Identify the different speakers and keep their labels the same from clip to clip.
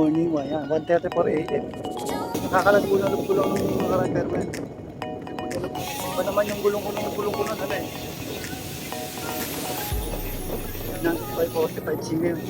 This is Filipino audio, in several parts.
Speaker 1: Morning 1, yan. 1:34 a.m. Nakakalagulalog ko lang ng mga rider. Iba naman yung gulong ko nun, ano eh. 5:45 cm.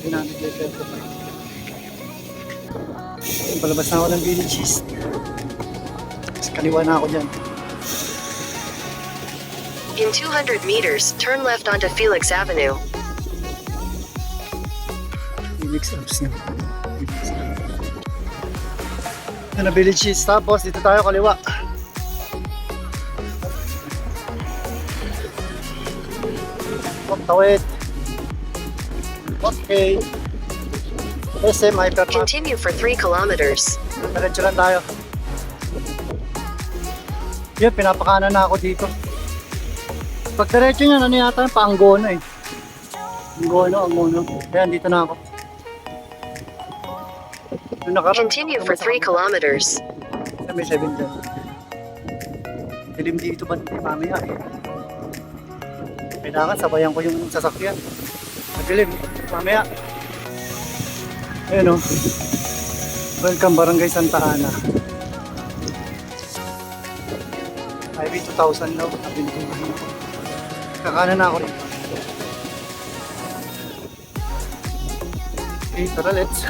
Speaker 1: Ginamit yung 35. Palabas na ako ng villages. Sa kaliwa na ako dyan.
Speaker 2: In 200 meters, turn left onto Felix Avenue.
Speaker 1: Felix Apps yan. Yan na villages. Tapos dito tayo kaliwa. Tawid. Okay. SM Hypermart.
Speaker 2: Continue for 3 kilometers.
Speaker 1: Diretso lang tayo. Yun, pinapakanan na ako dito. Pag diretso niyan, ano yata, paanggono eh. Anggono. Ayan, dito na ako.
Speaker 2: Continue for 3 kilometers.
Speaker 1: May 7 dyan. Dilim dito ba mamaya eh. Kailangan sabayan ko yung sasakyan. Madilim, mamaya. Ayun o. Welcome Barangay Santa Ana. Highway 2000 daw. Kakanan na ako rin. Okay, tara let's.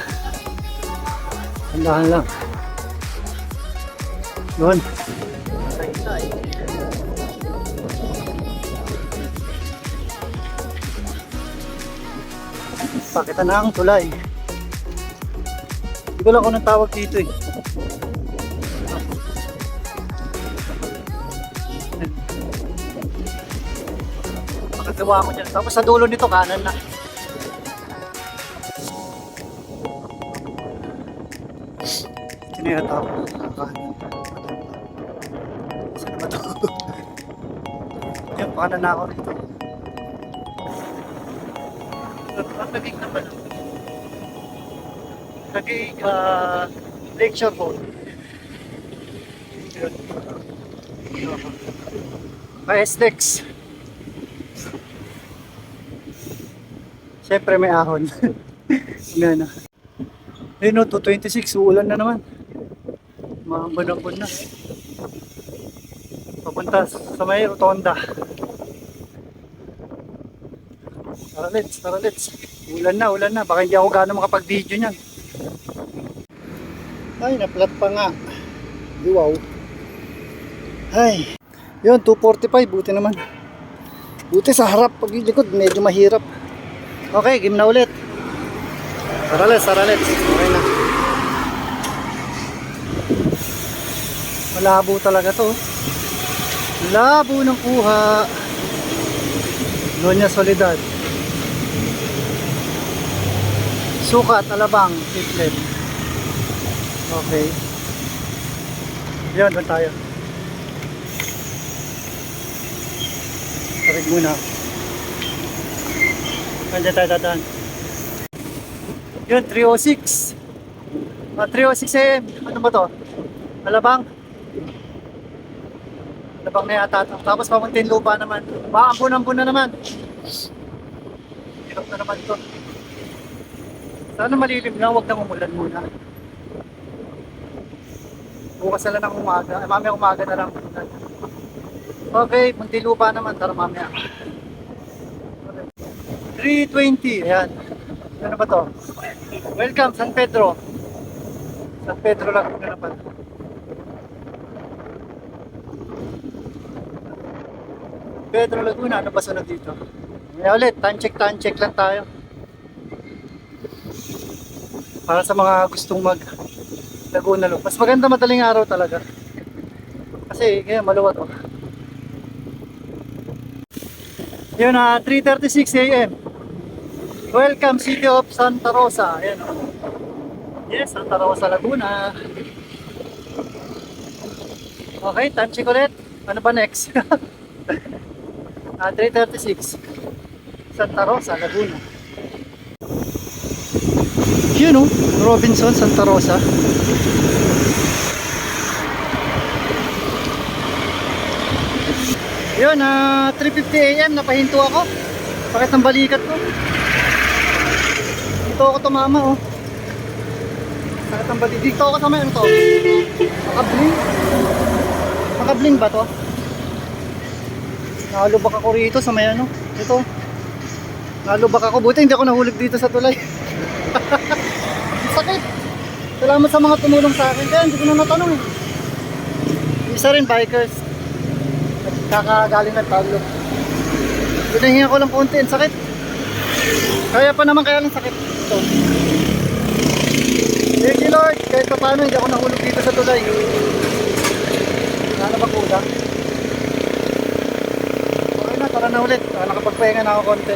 Speaker 1: Handahan lang. Yun. Pakita na ang tulay. Hindi ko lang kung anong tawag dito eh. Pakagawa ko dyan. Tapos sa dulo nito kanan na. Sinayata ako. Saan ba ito? Yan, kanan na ako rito. Naging naman. Naging lecture po. Pa-Estex. Siyempre may ahon. Yan na. Ayun no, 226. Uulan na naman. Maambon na. Papunta sa may rotonda. Tara let's. Ulan na. Baka hindi ako gano'ng makapag-video niyan. Ay, na-flat pa nga. Wow. Ay. Yun, 245. Buti naman. Buti sa harap. Pag yung likod, medyo mahirap. Okay, game na ulit. Tara let's. Okay na. Malabo talaga to. Labo ng kuha. Doña Soledad. Sukat, Alabang, Tiplet. Okay. Yan, doon tayo. Tarig muna. Nandiyan tayo dadaan. Yun, 306. 306 AM. Ano ba to? Alabang. Alabang na yata ito. Tapos Muntinlupa naman. Ambon na naman. Hirap na naman ito. Sana malilim na, huwag nang umulan muna. Bukas na lang ng umaga. Mamaya umaga na lang. Okay, Muntinlupa naman. Tara mamaya. 320. Ayan. Ano ba to? Welcome, San Pedro. San Pedro lang na naman. Pedro Laguna. Ano ba sunod dito? Ngayon ulit, time check lang tayo. Para sa mga gustong mag Laguna Loop. Mas maganda madaling araw talaga. Kasi kaya maluwat oh. Yun na 3:36 AM. Welcome City of Santa Rosa. Ayan oh. Yes, Santa Rosa, Laguna. Okay, time check ulit. Ano ba next? 3:36 Santa Rosa, Laguna. Yun o, Robinson, Santa Rosa. Yun, 3:50 AM, napahinto ako. Bakit ng balikat ko? Dito ako tumama oh. Sakit ang bali. Dito ako sa may ano to? Nakabling? Nakabling ba to? Nalubak ako rito sa may ano. Ito. Nalubak ako. Buti hindi ako nahulog dito sa tulay. Sakit. Salamat sa mga tumulong sa akin. Kaya hindi ko na natanong eh. Isa rin bikers. Kakagaling ng talo. Binahinga ko lang konti. Ang sakit. Kaya pa naman kaya lang sakit. Ito. Thank you Lord. Kahit pa paano hindi ako nahulog dito sa tulay. Wala na ba kulang? Okay na, tara na ulit. Nakapagpahinga na ako konti.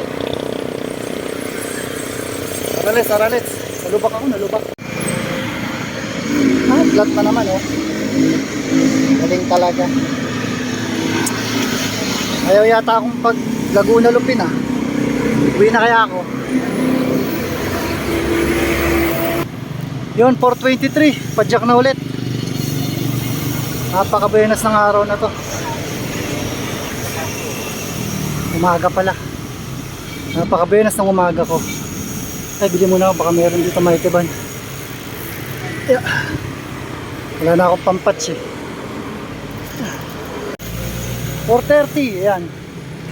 Speaker 1: Arales. Nalubak ako, nalubak. Flat na naman oh. Galing talaga. Ayaw yata akong pag Laguna Lupin ah. Uwi na kaya ako. Yun, 4:23. Padyak na ulit. Napakabenas ng araw na to. Umaga pala. Napakabenas ng umaga ko. Ay, bili muna ako. Baka meron dito maitiban. Yeah. Wala na akong pampatch eh. 4:30. Ayan.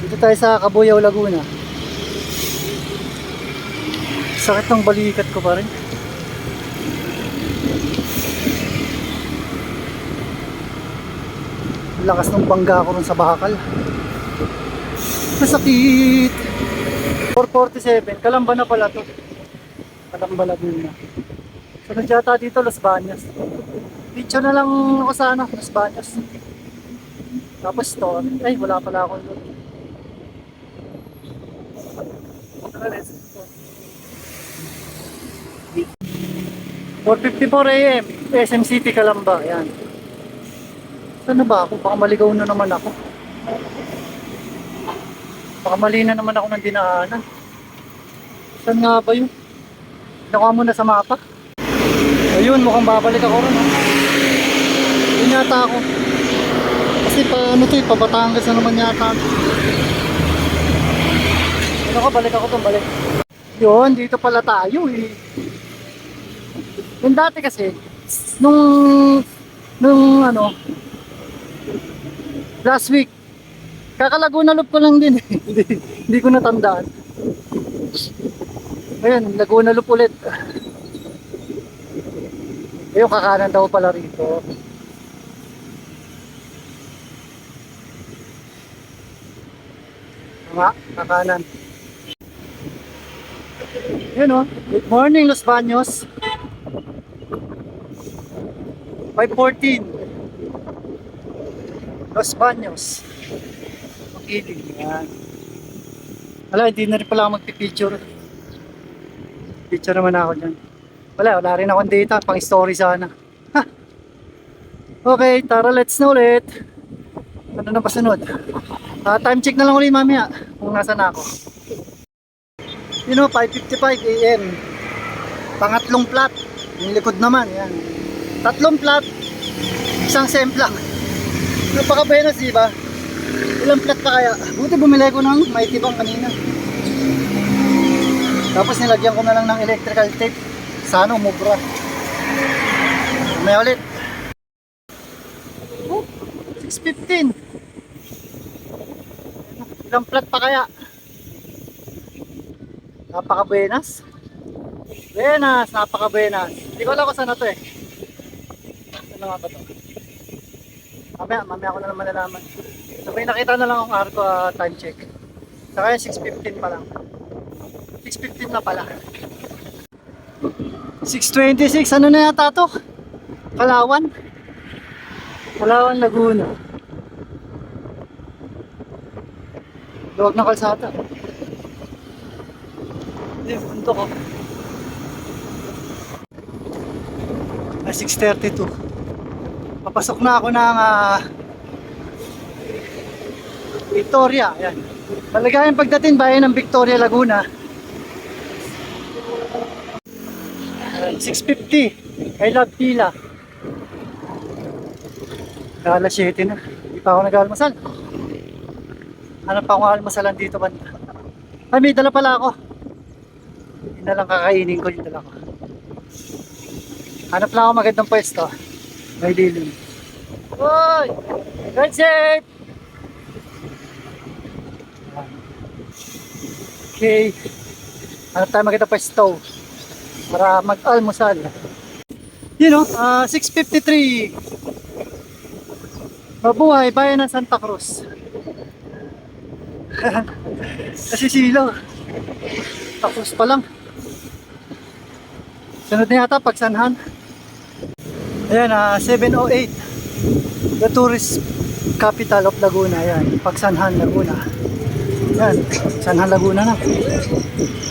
Speaker 1: Dito tayo sa Cabuyao, Laguna. Sakit ng balikat ko pa rin. Lakas ng bangga ko rin sa bakal. Masakit. 4:47. Kalamba na pala to. Kalamba Laguna. Sunod yata dito Los Baños. Picture na lang ako sa ano, Los Baños. Tapos store. Ay, wala pala ako doon. 4:54 AM. SM City, Calamba. Yan. Saan na ba ako? Baka maligaw na naman ako. Baka mali na naman ako ng dinaanan. Saan nga ba yun? Nakuha mo na sa mapa. Ayun, mukhang babalik ako ron. Yun yata ako. Kasi pa ano to eh, pa Batangas na naman yata. Ano ko, balik ako doon, balik. Yun, dito pala tayo eh. Yung dati kasi, nung ano, last week, Laguna Loop ko lang din eh. Hindi ko natandaan. Ayun, Laguna Loop ulit. Ayun, kakanan daw pala rito. Tama, kakanan. Yun o, good morning Los Baños. 5:14 Los Baños. Makilig yan. Wala, hindi na rin pala ako magpipicture. Picture naman ako dyan. Wala rin akong data, pang story sana. Ha! Okay, tara, let's na ulit. Ano na pasunod? Time check na lang ulit mamaya kung nasa na ako. You know, 5:55 AM. Pangatlong plat. Yung likod naman, yan. Tatlong plat, isang semplang. Napaka-benas, diba? Ilang plat pa kaya? Buti bumili ko ng maitibang kanina. Tapos nilagyan ko na lang ng electrical tape. Sana umubra. May ulit. 6:15. Ilang plat pa kaya? Napaka-benas. Benas, napaka-benas. Hindi ko alam kung saan na to eh. Ano nga ba to? Mamaya ako na naman nalaman. So may nakita na lang akong arko time check. Saka 6:15 pa lang. 6:15 na pala. 6:26, ano na yata to? Palawan, Laguna. Luwag na kalsata. Hindi, punto ko. 6:32. Papasok na ako ng Victoria. Ayan. Maligayang pagdating bayan ng Victoria, Laguna. 6:50. I love Pila. Alas 7 na. Hindi pa ako nag-almasal. Ano pa akong almasalan dito banda? Ay, may dala pala ako. Yun na lang kakainin ko, yung dala ko. Hanap lang ako magandang pwesto. May dilim. Hoy! Ride safe! Okay. Hanap tayo magandang pwesto para mag-almusal. You know, 6:53. Mabuhay, bayan ng Santa Cruz. Kasi silo. Santa Cruz pa lang. Sunod na yata Pagsanhan. Ayan, 7:08. The tourist capital of Laguna. Ayan, Pagsanhan, Laguna. Ayan, Pagsanhan, Laguna na.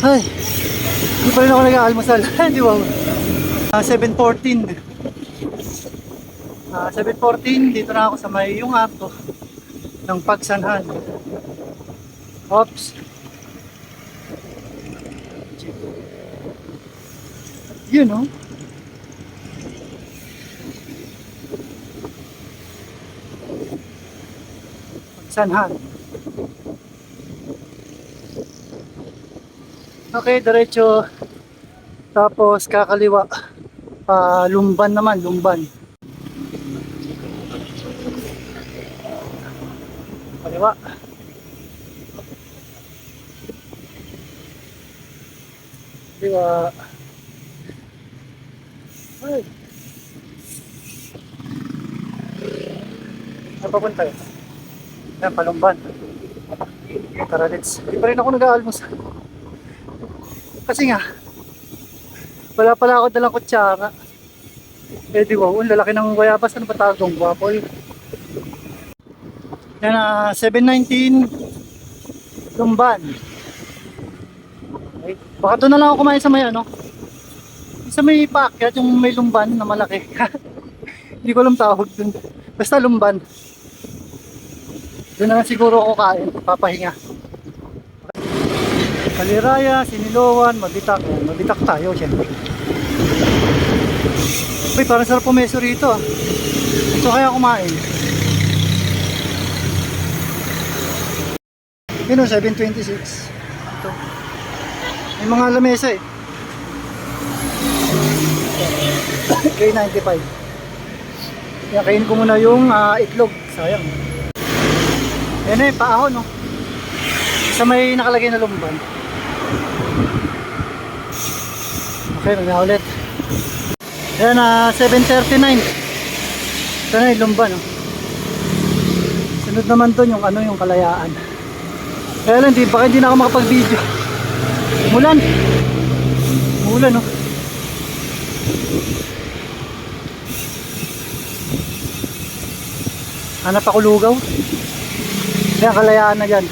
Speaker 1: Ay, hindi pa rin ako nag-aalmusal. Hindi ba? 7:14. 7:14, dito na ako sa may yung arko ng Pagsanhan. Oops. You know. Pagsanhan. Okay, diretso. Tapos kakaliwa. Lumban naman, Lumban. Kaliwa. Kaliwa. Ay. Saan papunta yun? Ayan, Palumban. Tara, let's. Hindi pa rin ako nag-aalmusal. Kasi nga, wala pala ako dalang kutsara. Eh di wow, ang lalaki ng guayabas. Ano ba tawag doon? Guapol. Yan, 7:19 Lumban. Okay. Baka doon na lang ako kumain sa may ano, sa may paakyat, yung may Lumban na malaki. Hindi ko alam tawag dun. Basta Lumban. Doon na lang siguro ako kain, papahinga. Kaliraya, Siniloan, Mabitak. Mabitak tayo, syempre. Uy, parang sarap pumeso rito ah. So kaya kumain. Yun o, 7:26. Ito. May mga lamesa eh. K95. Kaya kainin ko muna yung itlog. Sayang. Yan eh, paahon no. Sa may nakalagay na Lumban. Okay, magna ulit. Yan, 7:39. Ito na yung Lumban no. Sunod naman doon yung ano, yung Kalayaan. Kaya lang, baka hindi na ako makapag-video. Mulan. Mulan no. Hanap ako lugaw. Kaya Kalayaan na dyan.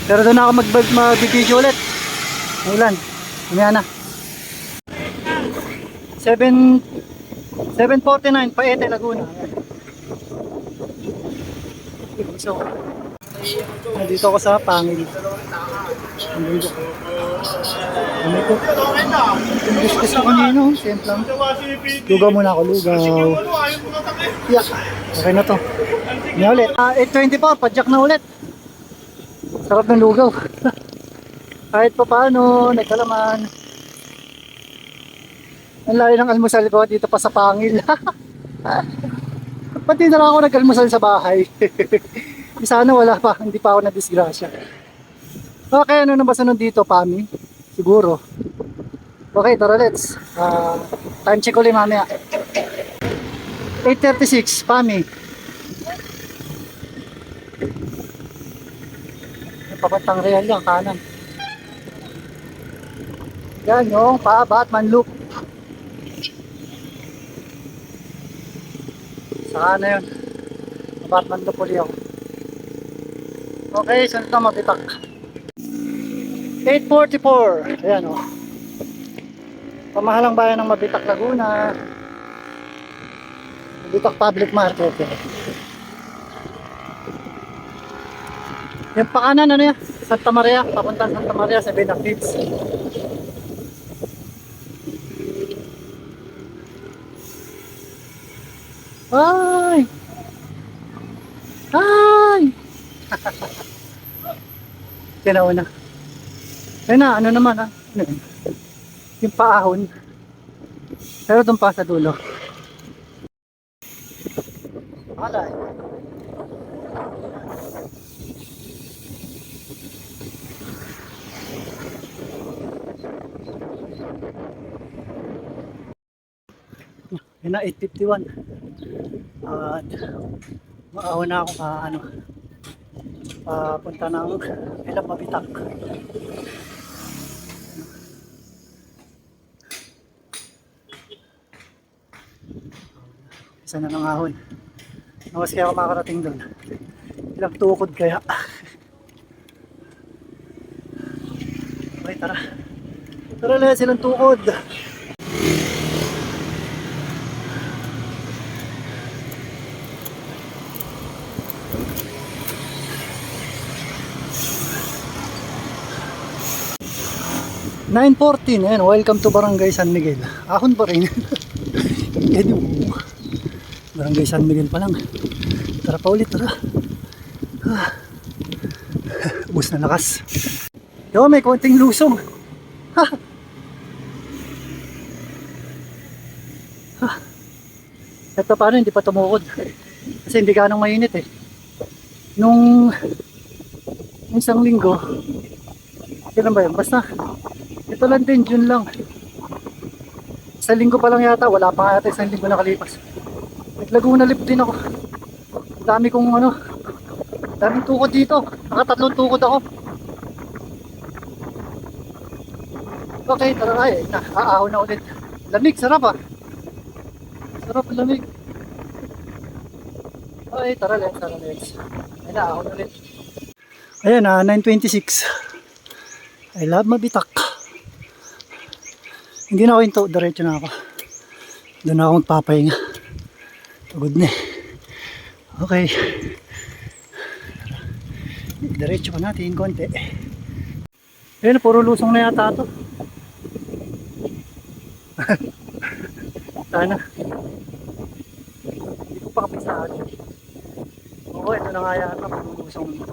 Speaker 1: Pero doon ako mag-video ulit. Ulan. Mamaya na. 7:49 Paete, Laguna. So, nandito ako sa Pangil. Ang bundok. Ano ko? Yung discuss ko kanino. Simple lang. Lugaw muna ako. Lugaw. Yeah. Okay na to. May ulit. 8:24. Padyak na ulit. Sarap ng lugaw. Kahit pa paano, nagkalaman. Ang layo ng almusal ko dito pa sa Pangil. Pati na lang ako nag-almusal sa bahay. Sana wala pa, hindi pa ako na-disgrasya. Okay, ano na ba sunod dito, Pami? Siguro. Okay, tara let's. Time check ulit mamaya. 8:36, Pami. Papatang real yan, kanan. Yan yung Batman loop. Saka na yun. Batman loop ulit ako. Okay, sunod na Mabitak. 8:44. Ayan o. Pamahalang bayan ng Mabitak, Laguna. Mabitak Public Market. Yung pakanan ano yan? Santa Maria. Papunta Santa Maria sa Benafides. Ay! Ay! Kinauna. Ayun na, ano naman ha? Ano yun? Yung paahon. Pero doon pa sa dulo. Wala eh. Yun na, 8:51. At maawa na ako papunta ng ilang mabitak. Isa na ng ahon. Nawas kaya ako makarating doon. Ilang tukod kaya. Okay, tara. Tara lang silang tukod. (9:14) ayan, welcome to Barangay San Miguel. Ahon pa rin. Barangay San Miguel pa lang. Tara pa ulit, tara. Ubus na lakas. Yo, may konting lusong. Ito paano, hindi pa tumukod. Kasi hindi ganong mainit eh. Nung isang linggo, kailan ba yun? Basta, ito lang din, June lang. Isang linggo pa lang yata, wala pa yata isang linggo nakalipas. Naglaguna lip din ako. Dami kong daming tukod dito. Nakatatlong tukod ako. Okay, tara ay, naaahon na ulit. Lamig, sarap ah. Sarap, lamig. Okay, tara let's. Ay, naaahon ulit. Ayan, 9:26. I love mabitak. Hindi na ako hinto, diretso na ako. Doon na ako magpapahinga. Pagod na eh. Okay. Diretso pa natin konti. Ayun, puro lusong na yata ito. Sana. Hindi ko pa kapisaan. Oo, ito na nga yata. Puro lusong na.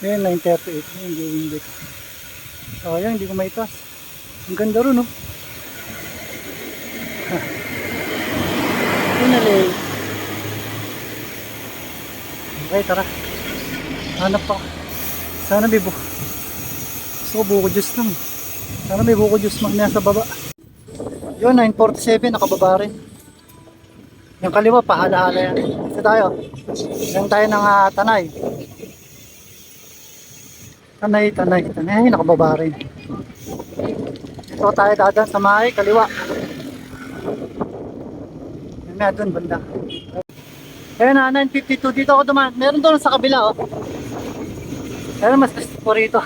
Speaker 1: Ayun, 9:38. Ayun, gawin dito. Sayang, hindi ko maitas. Ang ganda rin, no? Finally. Okay, tara. Hanap pa. Sana may gusto ko buko juice lang. Sana may buko juice mamaya sa baba. Yun, 9:47. Nakababa rin. Yung kaliwa, pahala-hala yan. Dito tayo. Yan tayo ng Tanay. Tanay. Nakababa rin. Ito tayo dadaan sa Mahay, kaliwa. May doon banda. Ayun na, 9:52. Dito ako dumaan. Meron doon sa kabila, oh. Pero mas gusto ko rito.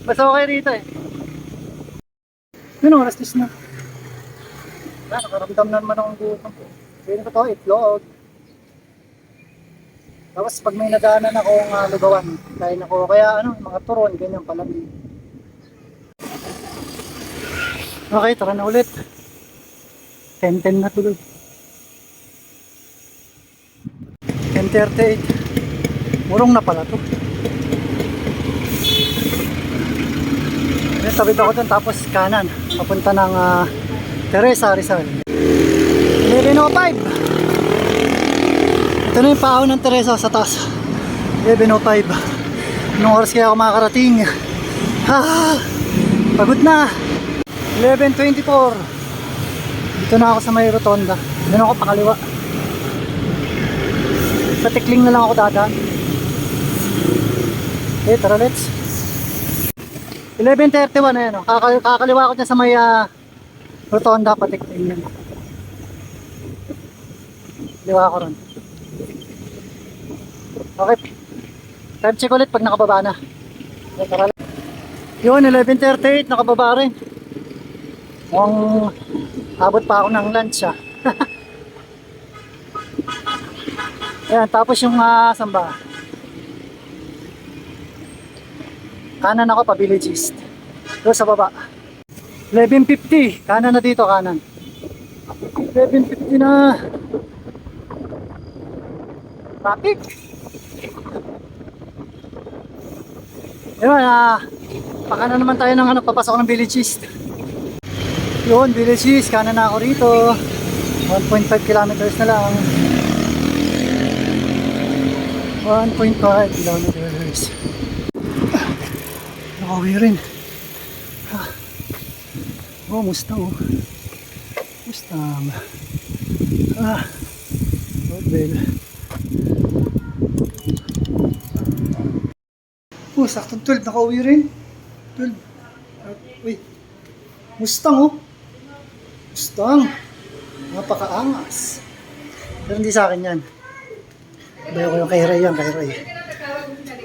Speaker 1: Mas okay rito eh. Yun, oras 10 na. Nakaramdam na naman akong gutom. Pwede ko to, itlog. Tapos pag may nadaanan akong lugawan, kain ako. Kaya mga turon, ganyan pala. Okay, tara na ulit. 10:10 na tuloy. 10:38. Murong na pala to. Ayan, tawid ako dun, tapos kanan. Papunta ng Teresa, Rizal. 11:05. Ito na yung paaw ng Teresa sa taas. 11:05. Anong oras kaya ako makakarating? Pagod na. 11:24. Dito na ako sa may rotonda. Doon ako pakaliwa. Sa Tikling na lang ako dadaan. Okay, tara let's. 11:31 na yan. Kakaliwa ako dyan sa may rotonda pa Tikling yan. Kaliwa ko ron. Okay. Time check ulit pag nakababa na. Okay, tara let's. Yun, 11:38. Nakababa rin. Mukhang abot pa ako ng lunch ah. Ayan, tapos yung saan ba? Kanan ako pa Village East. Doon sa baba. 11:50. Kanan na dito, kanan. 11:50 na. Traffic. Ayun, pakanan naman tayo ng papasok ng Village East. Yun, Villages, kanan na ako rito. 1.5 kilometers na lang. 1.5 kilometers. Nakauwi rin. Oh, Mustang. Mustang. Roadbell. Oh, saktong 12. Nakauwi rin. 12. Uy. Mustang. Mustang. Napakaangas. Pero hindi sa akin yan. Bayo ko yung kay Ray yan, kay Ray.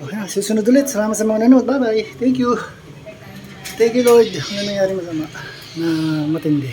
Speaker 1: Okay, susunod ulit. Salamat sa mga nanood. Bye-bye. Thank you. Thank you, Lord. Ano nangyari masama na matindi.